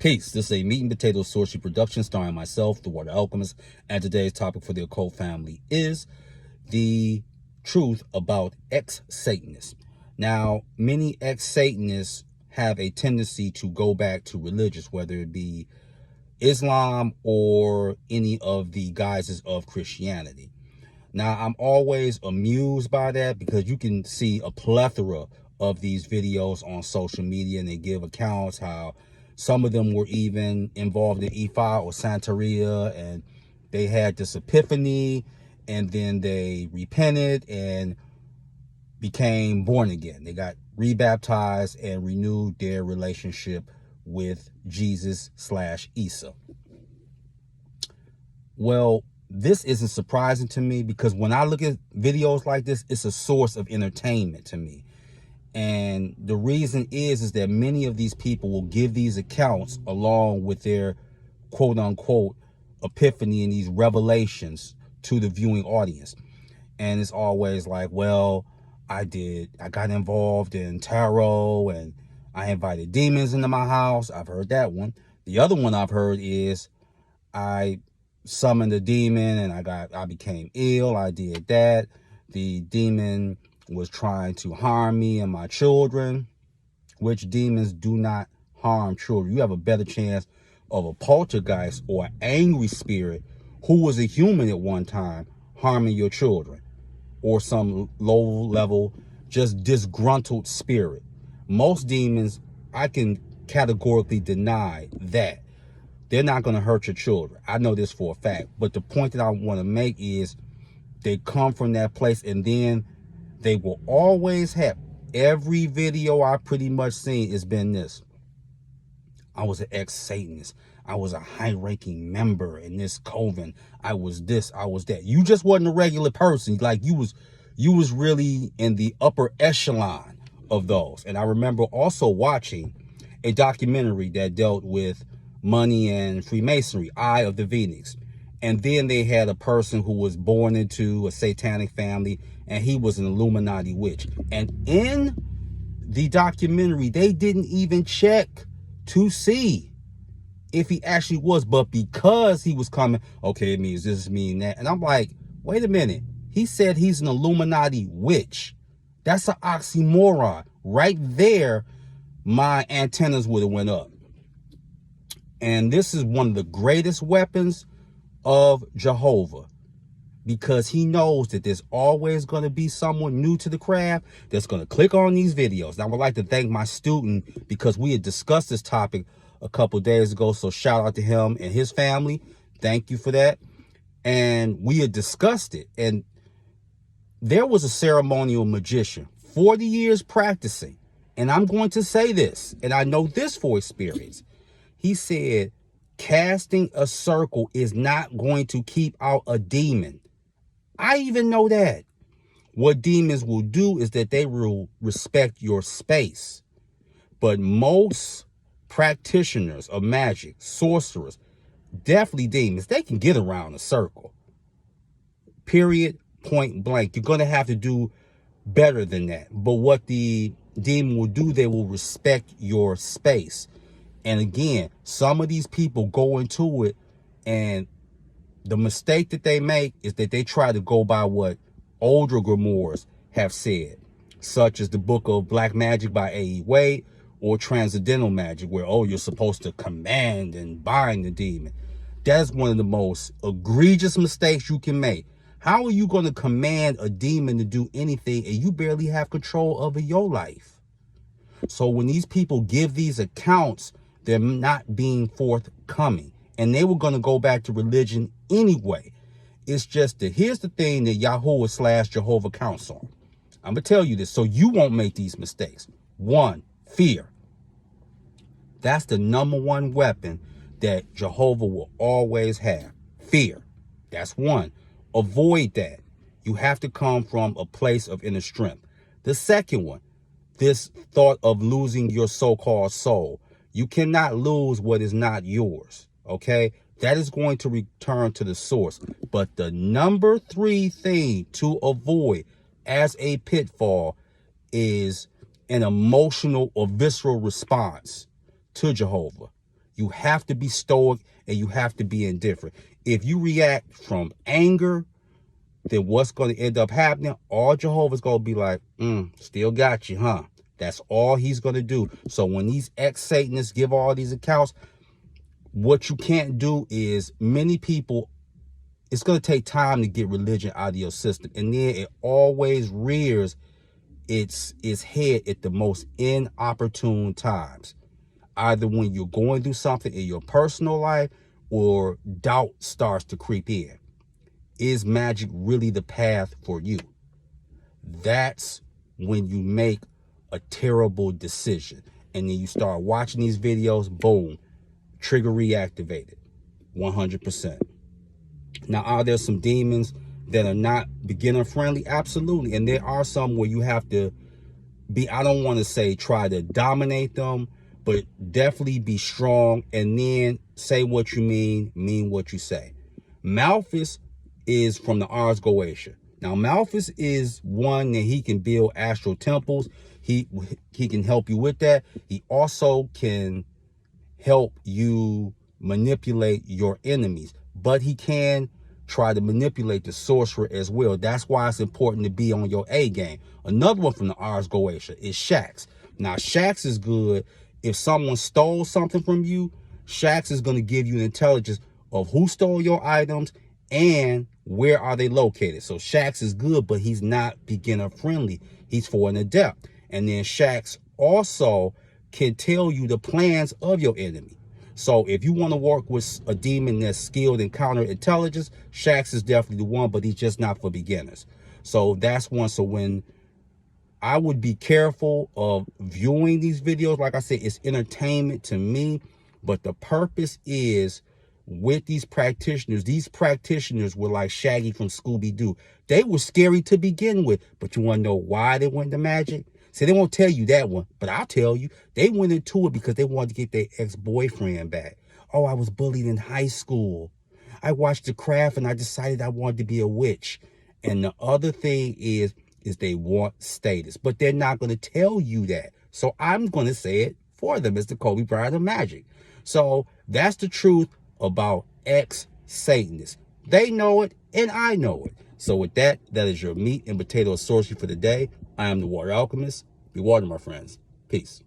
Peace. This is a meat and potato sorcery production starring myself, the Water Alchemist, and today's topic for the occult family is the truth about ex-Satanists. Now, many ex-Satanists have a tendency to go back to religions, whether it be Islam or any of the guises of Christianity. Now, I'm always amused by that because you can see a plethora of these videos on social media, and they give accounts how some of them were even involved in Ifa or Santeria, and they had this epiphany, and then they repented and became born again. They got rebaptized and renewed their relationship with Jesus/Isa. Well, this isn't surprising to me because when I look at videos like this, it's a source of entertainment to me. And the reason is that many of these people will give these accounts along with their quote unquote epiphany and these revelations to the viewing audience. And it's always like, well, I got involved in tarot and I invited demons into my house. I've heard that one. The other one I've heard is I summoned a demon and I became ill. I did that. The demon was trying to harm me and my children, which demons do not harm children. You have a better chance of a poltergeist or an angry spirit who was a human at one time harming your children, or some low level, just disgruntled spirit. Most demons, I can categorically deny that. They're not going to hurt your children. I know this for a fact. But the point that I want to make is they come from that place, and then they will always have, every video I pretty much seen has been this. I was an ex-Satanist. I was a high-ranking member in this coven. I was this, I was that. You just wasn't a regular person. Like you was really in the upper echelon of those. And I remember also watching a documentary that dealt with money and Freemasonry, Eye of the Phoenix. And then they had a person who was born into a satanic family, and he was an Illuminati witch. And in the documentary, they didn't even check to see if he actually was. But because he was coming, okay, it means this, mean that. And I'm like, wait a minute. He said he's an Illuminati witch. That's an oxymoron. Right there, my antennas would have went up. And this is one of the greatest weapons of Jehovah, because he knows that there's always going to be someone new to the craft that's going to click on these videos. And I would like to thank my student because we had discussed this topic a couple of days ago. So shout out to him and his family. Thank you for that. And we had discussed it. And there was a ceremonial magician, 40 years practicing. And I'm going to say this, and I know this for experience. He said, casting a circle is not going to keep out a demon. I even know that. What demons will do is that they will respect your space. But most practitioners of magic, sorcerers, definitely demons, they can get around a circle. Period, point blank. You're going to have to do better than that. But what the demon will do, they will respect your space. And again, some of these people go into it, and the mistake that they make is that they try to go by what older grimoires have said, such as the book of Black Magic by A.E. Waite, or Transcendental Magic, where, oh, you're supposed to command and bind the demon. That's one of the most egregious mistakes you can make. How are you going to command a demon to do anything and you barely have control over your life? So when these people give these accounts, they're not being forthcoming. And they were going to go back to religion anyway. It's just that here's the thing that Yahuwah/Jehovah counts on. I'm going to tell you this so you won't make these mistakes. 1, fear. That's the #1 weapon that Jehovah will always have. Fear. That's 1. Avoid that. You have to come from a place of inner strength. The second one, this thought of losing your so-called soul. You cannot lose what is not yours, okay? That is going to return to the source. But the #3 thing to avoid as a pitfall is an emotional or visceral response to Jehovah. You have to be stoic and you have to be indifferent. If you react from anger, then what's going to end up happening? All Jehovah's going to be like, still got you, huh? That's all he's going to do. So when these ex-Satanists give all these accounts, what you can't do is, many people, it's going to take time to get religion out of your system. And then it always rears its head at the most inopportune times. Either when you're going through something in your personal life or doubt starts to creep in. Is magic really the path for you? That's when you make a terrible decision. And then you start watching these videos, boom, trigger reactivated, 100%. Now, are there some demons that are not beginner friendly? Absolutely. And there are some where you have to be, I don't want to say try to dominate them, but definitely be strong and then say what you mean what you say. Malthus is from the Ars Goetia. Now, Malthus is one that he can build astral temples. He can help you with that. He also can help you manipulate your enemies, but he can try to manipulate the sorcerer as well. That's why it's important to be on your A game. Another one from the Ars Goetia is Shax. Now, Shax is good. If someone stole something from you, Shax is going to give you an intelligence of who stole your items and where are they located. So Shax is good, but he's not beginner friendly. He's for an adept. And then Shax also can tell you the plans of your enemy. So if you want to work with a demon that's skilled in counterintelligence, Shax is definitely the one, but he's just not for beginners. So that's one. So when I would be careful of viewing these videos, like I said, it's entertainment to me, but the purpose is with these practitioners were like Shaggy from Scooby-Doo. They were scary to begin with, but you want to know why they went into magic? See, they won't tell you that one, but I'll tell you. They went into it because they wanted to get their ex-boyfriend back. Oh, I was bullied in high school. I watched The Craft and I decided I wanted to be a witch. And the other thing is they want status, but they're not going to tell you that. So I'm going to say it for them. It's the Kobe Bryant of magic. So that's the truth about ex-Satanists. They know it and I know it. So with that, that is your meat and potato sorcery for the day. I am the Water Alchemist. Be water, my friends. Peace.